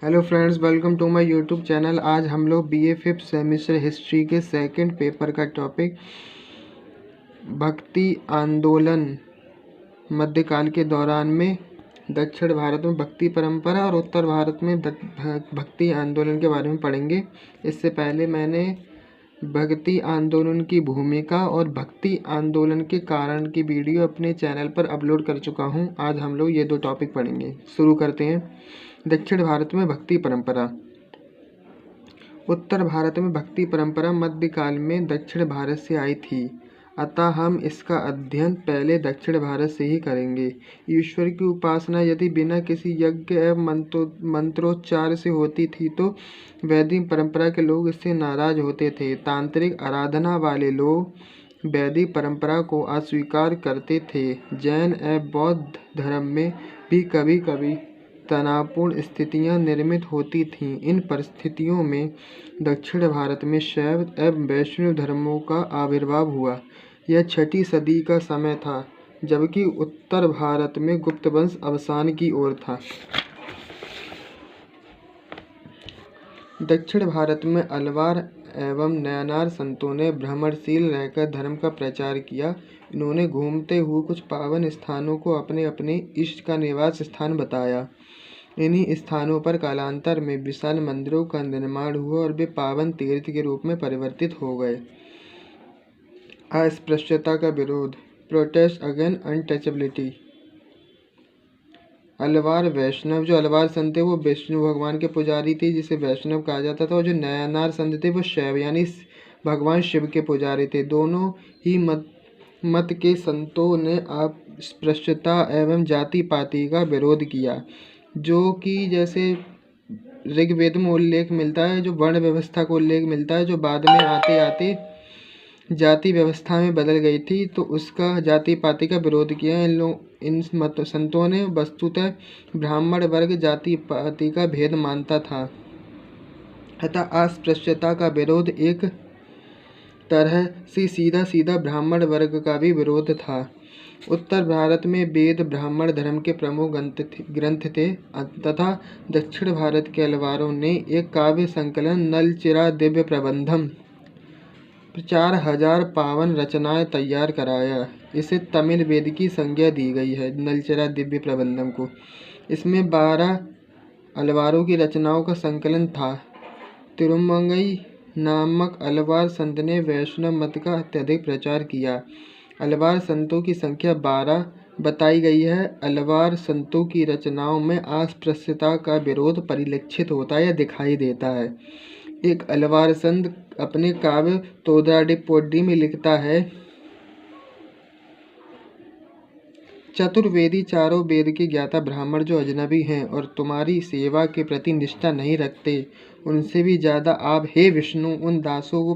Hello friends, welcome to my YouTube channel. आज हम लोग बीए फिफ्थ सेमेस्टर हिस्ट्री के सेकंड पेपर का टॉपिक भक्ति आंदोलन मध्यकाल के दौरान में दक्षिण भारत में भक्ति परंपरा और उत्तर भारत में भक्ति आंदोलन के बारे में पढ़ेंगे। इससे पहले मैंने भक्ति आंदोलन की भूमिका और भक्ति आंदोलन के कारण की वीडियो अपने चैनल पर अपलोड कर चुका हूं। आज हम लोग ये दो टॉपिक पढ़ेंगे। शुरू करते हैं। दक्षिण भारत में भक्ति परंपरा। उत्तर भारत में भक्ति परंपरा मध्यकाल में दक्षिण भारत से आई थी, अतः हम इसका अध्ययन पहले दक्षिण भारत से ही करेंगे। ईश्वर की उपासना यदि बिना किसी यज्ञ एवं मंत्रोच्चार से होती थी तो वैदिक परंपरा के लोग इससे नाराज होते थे। तांत्रिक आराधना वाले लोग वैदिक परंपरा को अस्वीकार करते थे। जैन एवं बौद्ध धर्म में भी कभी कभी तनावपूर्ण स्थितियां निर्मित होती थीं। इन परिस्थितियों में दक्षिण भारत में शैव एवं वैष्णव धर्मों का आविर्भाव हुआ। यह 6ठी सदी का समय था, जबकि उत्तर भारत में गुप्त वंश अवसान की ओर था। दक्षिण भारत में अलवार एवं नयनार संतों ने भ्रमणशील रहकर धर्म का प्रचार किया। इन्होंने घूमते हुए कुछ पावन स्थानों को अपने अपने इष्ट का निवास स्थान बताया। इन्हीं स्थानों पर कालांतर में विशाल मंदिरों का निर्माण हुआ और वे पावन तीर्थ के रूप में परिवर्तित हो गए। अस्पृश्यता का विरोध, प्रोटेस्ट अगेंस्ट अनटचेबिलिटी। अलवार वैष्णव, जो अलवार संत थे वो विष्णु भगवान के पुजारी थे, जिसे वैष्णव कहा जाता था। और जो नयनार संत थे वो शैव यानी भगवान शिव के पुजारी थे। दोनों ही मत के संतों ने अस्पृश्यता एवं जाति पाति का विरोध किया, जो कि जैसे ऋग्वेद में उल्लेख मिलता है, जो वर्ण व्यवस्था को उल्लेख मिलता है, जो बाद में आते आते जाति व्यवस्था में बदल गई थी, तो उसका जाति पाति का विरोध किया। इन संतों ने वस्तुतः ब्राह्मण वर्ग जाति पाति का भेद मानता था, अतः अस्पृश्यता का विरोध एक तरह से सीधा सीधा ब्राह्मण वर्ग का भी विरोध था। उत्तर भारत में वेद ब्राह्मण धर्म के प्रमुख ग्रंथ थे, तथा दक्षिण भारत के अलवारों ने एक काव्य संकलन नलचिरा दिव्य प्रबंधम 4000 पावन रचनाएं तैयार कराया। इसे तमिल वेद की संज्ञा दी गई है, नलचिरा दिव्य प्रबंधम को। इसमें 12 अलवारों की रचनाओं का संकलन था। तिरुमंगई नामक अलवार संत ने वैष्णव मत का अत्यधिक प्रचार किया। अलवार संतों की संख्या 12 बताई गई है। अलवार संतों की रचनाओं में अस्पृश्यता का विरोध परिलक्षित होता है या दिखाई देता है। एक अलवार संत अपने काव्य तोदाडिपोड्डी में लिखता है, चतुर्वेदी चारों वेद के ज्ञाता ब्राह्मण जो अजनबी हैं और तुम्हारी सेवा के प्रति निष्ठा नहीं रखते, उनसे भी ज़्यादा आप हे विष्णु उन दासों को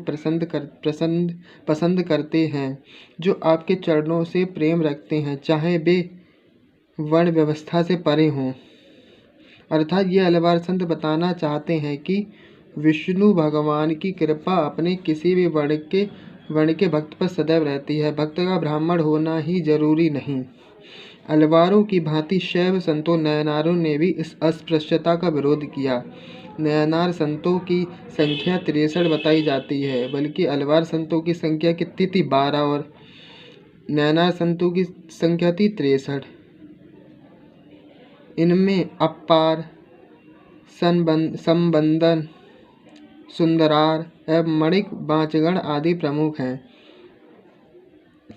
पसंद करते हैं जो आपके चरणों से प्रेम रखते हैं, चाहे वे वर्ण व्यवस्था से परे हों। अर्थात ये अलवार संत बताना चाहते हैं कि विष्णु भगवान की कृपा अपने किसी भी वर्ण के भक्त पर सदैव रहती है। भक्त का ब्राह्मण होना ही जरूरी नहीं। अलवारों की भांति शैव संतों नयनारों ने भी इस अस्पृश्यता का विरोध किया। नयनार संतों की संख्या 63 बताई जाती है, बल्कि अलवार संतों की संख्या कितनी थी? 12 और नयनार संतों की संख्या थी 63। इनमें अप्पार, संबंदन, सुंदरार एवं मणिक बांचगण आदि प्रमुख हैं।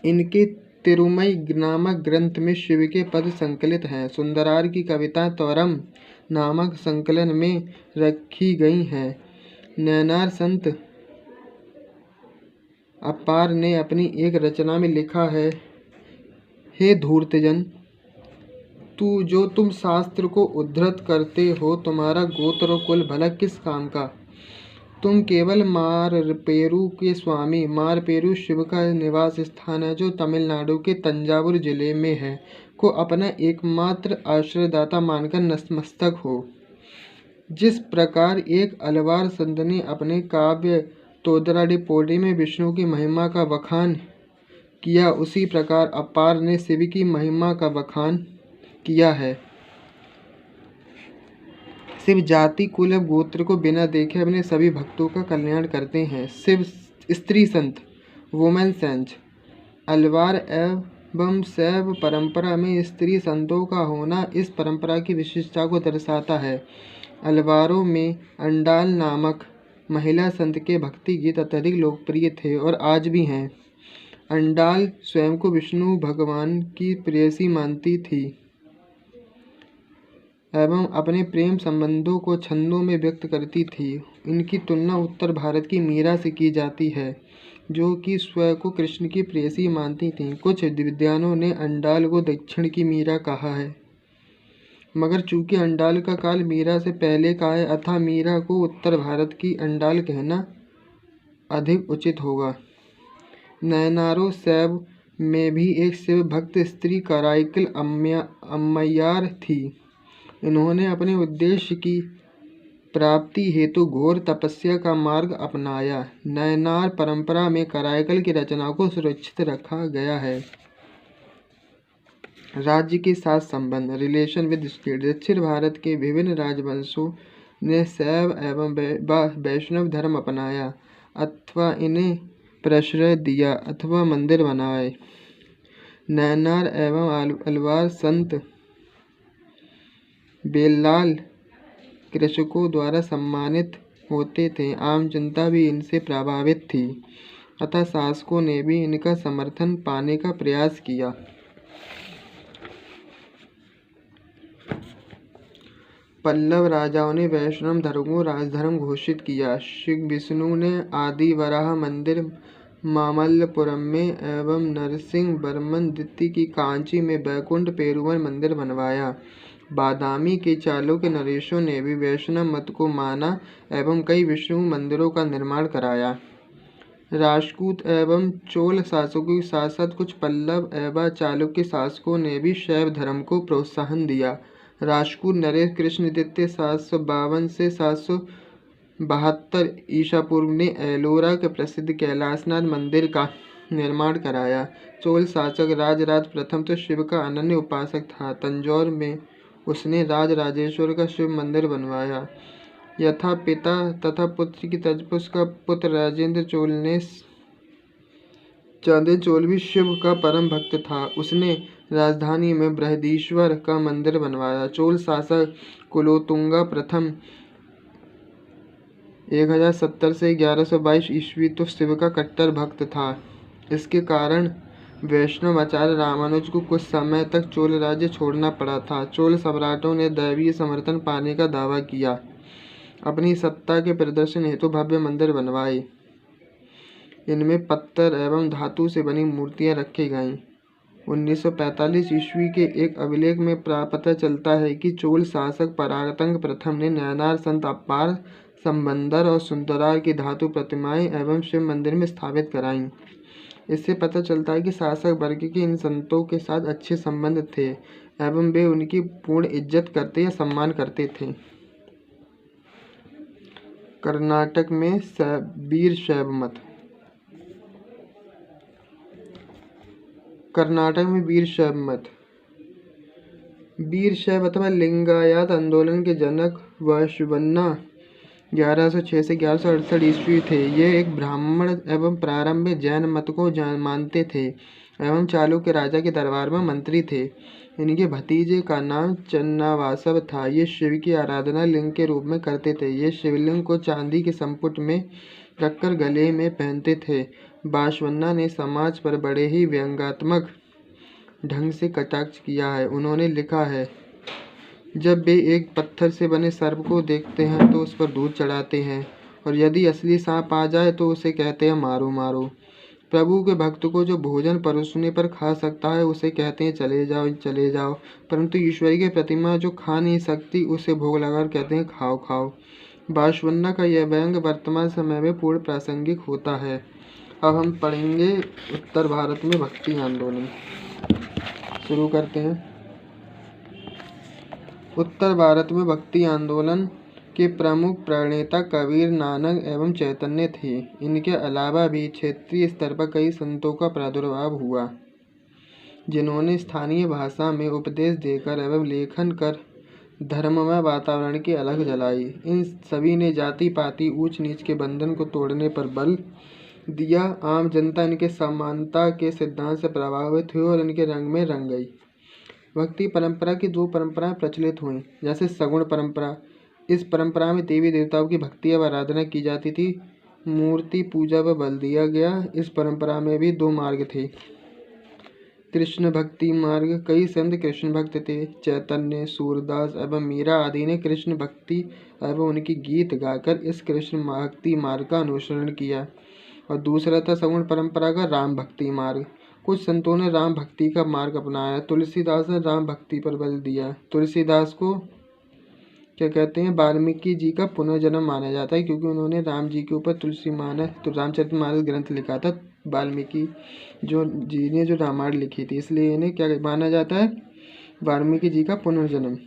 इनके तिरुमई नामक ग्रंथ में शिव के पद संकलित हैं। सुंदरार की कविता तौरम नामक संकलन में रखी गई हैं। नयनार संत अपार ने अपनी एक रचना में लिखा है, हे धूर्तजन, तुम शास्त्र को उद्धृत करते हो, तुम्हारा गोत्र और कुल भला किस काम का? तुम केवल मारपेरू के स्वामी, मारपेरू शिव का निवास स्थान है जो तमिलनाडु के तंजावुर जिले में है, को अपना एकमात्र आश्रयदाता मानकर नतमस्तक हो। जिस प्रकार एक अलवार संत ने अपने काव्य तोदराडिपोडी में विष्णु की महिमा का बखान किया, उसी प्रकार अपार ने शिव की महिमा का बखान किया है। शिव जाति कुल एवं गोत्र को बिना देखे अपने सभी भक्तों का कल्याण करते हैं। शिव स्त्री संत वुमेन सेंट अलवार एवं शैव परंपरा में स्त्री संतों का होना इस परंपरा की विशिष्टता को दर्शाता है। अलवारों में अंडाल नामक महिला संत के भक्ति गीत अत्यधिक लोकप्रिय थे और आज भी हैं। अंडाल स्वयं को विष्णु भगवान की प्रेयसी मानती थी एवं अपने प्रेम संबंधों को छंदों में व्यक्त करती थी। इनकी तुलना उत्तर भारत की मीरा से की जाती है, जो कि स्वयं को कृष्ण की प्रेयसी मानती थीं। कुछ विद्वानों ने अंडाल को दक्षिण की मीरा कहा है, मगर चूंकि अंडाल का काल मीरा से पहले का है, अतः मीरा को उत्तर भारत की अंडाल कहना अधिक उचित होगा। नयनारो शैव में भी एक शिव भक्त स्त्री कराइकल अम्मैयार थी। इन्होंने अपने उद्देश्य की प्राप्ति हेतु घोर तपस्या का मार्ग अपनाया। नयनार परंपरा में कराइकल की रचना को सुरक्षित रखा गया है। राज्य के साथ संबंध रिलेशन विद स्टेट। दक्षिण भारत के विभिन्न राजवंशों ने शैव एवं वैष्णव धर्म अपनाया अथवा इन्हें प्रश्रय दिया अथवा मंदिर बनाए। नयनार एवं अलवार संत बेललाल कृषकों द्वारा सम्मानित होते थे। आम जनता भी इनसे प्रभावित थी, अतः शासकों ने भी इनका समर्थन पाने का प्रयास किया। पल्लव राजाओं ने वैष्णव धर्म को राजधर्म घोषित किया। श्री विष्णु ने आदि वराह मंदिर मामल्लपुरम में एवं नरसिंह वर्मन द्वितीय की कांची में बैकुंठ पेरुमल मंदिर बनवाया। बादामी के चालुक्य नरेशों ने भी वैष्णव मत को माना एवं कई विष्णु मंदिरों का निर्माण कराया। राजपूत एवं चोल शासकों के साथ साथ कुछ पल्लव एवं चालुक्य शासकों ने भी शैव धर्म को प्रोत्साहन दिया। राजपूत नरेश कृष्ण द्वितीय 752 से 772 ईसा पूर्व ने एलोरा के प्रसिद्ध कैलाशनाथ मंदिर का निर्माण कराया। चोल शासक राजराज प्रथम तो शिव का अनन्य उपासक था। तंजौर में उसने राजराजेश्वर का शिव मंदिर बनवाया। यथा पिता तथा पुत्र की तर्ज पर उसका पुत्र राजेंद्र चोल ने चांदेर चोल भी शिव का परम भक्त था। उसने राजधानी में बृहदीश्वर का मंदिर बनवाया। चोल शासक कुलोतुंगा प्रथम 1070 से 1122 ईस्वी तो शिव का कट्टर भक्त था। इसके कारण वैष्णव आचार्य रामानुज को कुछ समय तक चोल राज्य छोड़ना पड़ा था। चोल सम्राटों ने दैवीय समर्थन पाने का दावा किया। अपनी सत्ता के प्रदर्शन हेतु भव्य मंदिर बनवाए। इनमें पत्थर एवं धातु से बनी मूर्तियां रखी गईं। 1945 ईस्वी के एक अभिलेख में पता चलता है कि चोल शासक परागतंग प्रथम ने नयनार संत अपार संबंदर और सुंदरार की धातु प्रतिमाएं एवं शिव मंदिर में स्थापित कराईं। इससे पता चलता है कि शासक वर्ग के इन संतों के साथ अच्छे संबंध थे एवं वे उनकी पूर्ण इज्जत करते या सम्मान करते थे। कर्नाटक में वीरशैव मत। कर्नाटक में वीरशैव मत। वीरशैव अथवा लिंगायत आंदोलन के जनक वैश्वन्ना 1106 से 1168 ईस्वी थे। ये एक ब्राह्मण एवं प्रारंभ में जैन मत को मानते थे एवं चालुक्य राजा के दरबार में मंत्री थे। इनके भतीजे का नाम चन्नावासव था। ये शिव की आराधना लिंग के रूप में करते थे। ये शिवलिंग को चांदी के संपुट में रखकर गले में पहनते थे। वासवन्ना ने समाज पर बड़े ही व्यंग्यात्मक ढंग से कटाक्ष किया है। उन्होंने लिखा है, जब वे एक पत्थर से बने सर्प को देखते हैं तो उस पर दूध चढ़ाते हैं और यदि असली सांप आ जाए तो उसे कहते हैं मारो मारो। प्रभु के भक्त को जो भोजन परोसने पर खा सकता है उसे कहते हैं चले जाओ चले जाओ, परंतु ईश्वरी की प्रतिमा जो खा नहीं सकती उसे भोग लगाकर कहते हैं खाओ खाओ। वासवन्ना का यह व्यंग्य वर्तमान समय में पूर्ण प्रासंगिक होता है। अब हम पढ़ेंगे उत्तर भारत में भक्ति आंदोलन। शुरू करते हैं। उत्तर भारत में भक्ति आंदोलन के प्रमुख प्रणेता कबीर, नानक एवं चैतन्य थे। इनके अलावा भी क्षेत्रीय स्तर पर कई संतों का प्रादुर्भाव हुआ, जिन्होंने स्थानीय भाषा में उपदेश देकर एवं लेखन कर धर्ममय वातावरण की अलख जलाई। इन सभी ने जाति पाति ऊंच नीच के बंधन को तोड़ने पर बल दिया। आम जनता इनके समानता के सिद्धांत से प्रभावित हुई और इनके रंग में रंग गई। भक्ति परंपरा की दो परंपराएं प्रचलित हुई, जैसे सगुण परंपरा। इस परंपरा में देवी देवताओं की भक्ति व आराधना की जाती थी, मूर्ति पूजा व बल दिया गया। इस परंपरा में भी दो मार्ग थे, कृष्ण भक्ति मार्ग। कई संत कृष्ण भक्त थे। चैतन्य, सूरदास एवं मीरा आदि ने कृष्ण भक्ति एवं उनकी गीत गाकर इस कृष्ण भक्ति मार्ग का अनुसरण किया। और दूसरा था सगुण परंपरा का राम भक्ति मार्ग। कुछ संतों ने राम भक्ति का मार्ग अपनाया। तुलसीदास ने राम भक्ति पर बल दिया। तुलसीदास को क्या कहते हैं, वाल्मीकि जी का पुनर्जन्म माना जाता है, क्योंकि उन्होंने राम जी के ऊपर रामचरितमानस ग्रंथ लिखा था। वाल्मीकि जी ने जो रामायण लिखी थी, इसलिए इन्हें क्या माना जाता है, वाल्मीकि जी का पुनर्जन्म।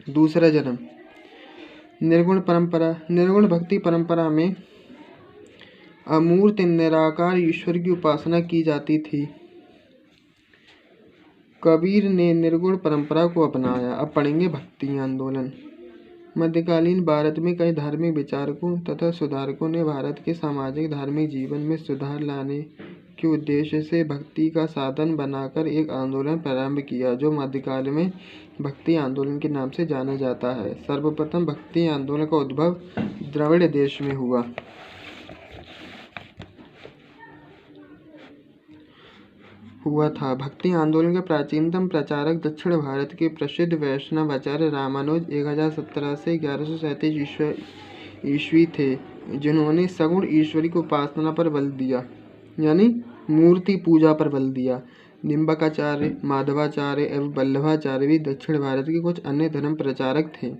दूसरा जन्म, निर्गुण परंपरा। निर्गुण भक्ति परंपरा में अमूर्त निराकार ईश्वर की उपासना की जाती थी। कबीर ने निर्गुण परंपरा को अपनाया। अब पढ़ेंगे भक्ति आंदोलन। मध्यकालीन भारत में कई धार्मिक विचारकों तथा सुधारकों ने भारत के सामाजिक धार्मिक जीवन में सुधार लाने के उद्देश्य से भक्ति का साधन बनाकर एक आंदोलन प्रारंभ किया, जो मध्यकाल में भक्ति आंदोलन के नाम से जाना जाता है। सर्वप्रथम भक्ति आंदोलन का उद्भव द्रविड़ देश में हुआ था। भक्ति आंदोलन के प्राचीनतम प्रचारक दक्षिण भारत के प्रसिद्ध वैष्णव आचार्य रामानुज 1017 से 1137 ईस्वी थे, जिन्होंने सगुण ईश्वरी की उपासना पर बल दिया, यानी मूर्ति पूजा पर बल दिया। निम्बकाचार्य, माधवाचार्य एवं वल्लभाचार्य भी दक्षिण भारत के कुछ अन्य धर्म प्रचारक थे।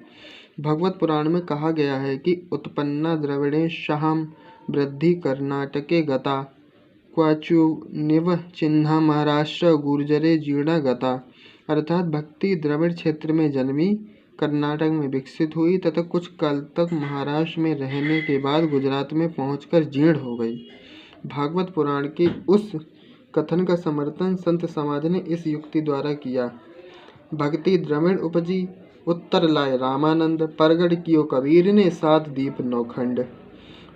भगवत पुराण में कहा गया है कि उत्पन्ना द्रविड़े शाहम वृद्धि कर्नाटके गता क्वाचुनिव चिन्हा महाराष्ट्र गुर्जरे जीर्णा गता। अर्थात भक्ति द्रविड़ क्षेत्र में जन्मी, कर्नाटक में विकसित हुई तथा कुछ काल तक महाराष्ट्र में रहने के बाद गुजरात में पहुंचकर जीर्ण हो गई। भागवत पुराण के उस कथन का समर्थन संत समाज ने इस युक्ति द्वारा किया। भक्ति द्रविड़ उपजी, उत्तर लाए रामानंद, प्रगट कियो कबीर ने, 7 दीप 9 खंड।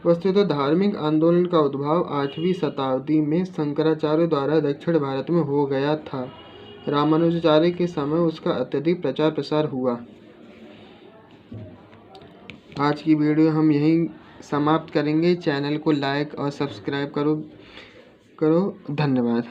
वस्तुतः धार्मिक आंदोलन का उद्भव 8वीं शताब्दी में शंकराचार्य द्वारा दक्षिण भारत में हो गया था। रामानुजाचार्य के समय उसका अत्यधिक प्रचार प्रसार हुआ। आज की वीडियो हम यहीं समाप्त करेंगे। चैनल को लाइक और सब्सक्राइब करो। धन्यवाद।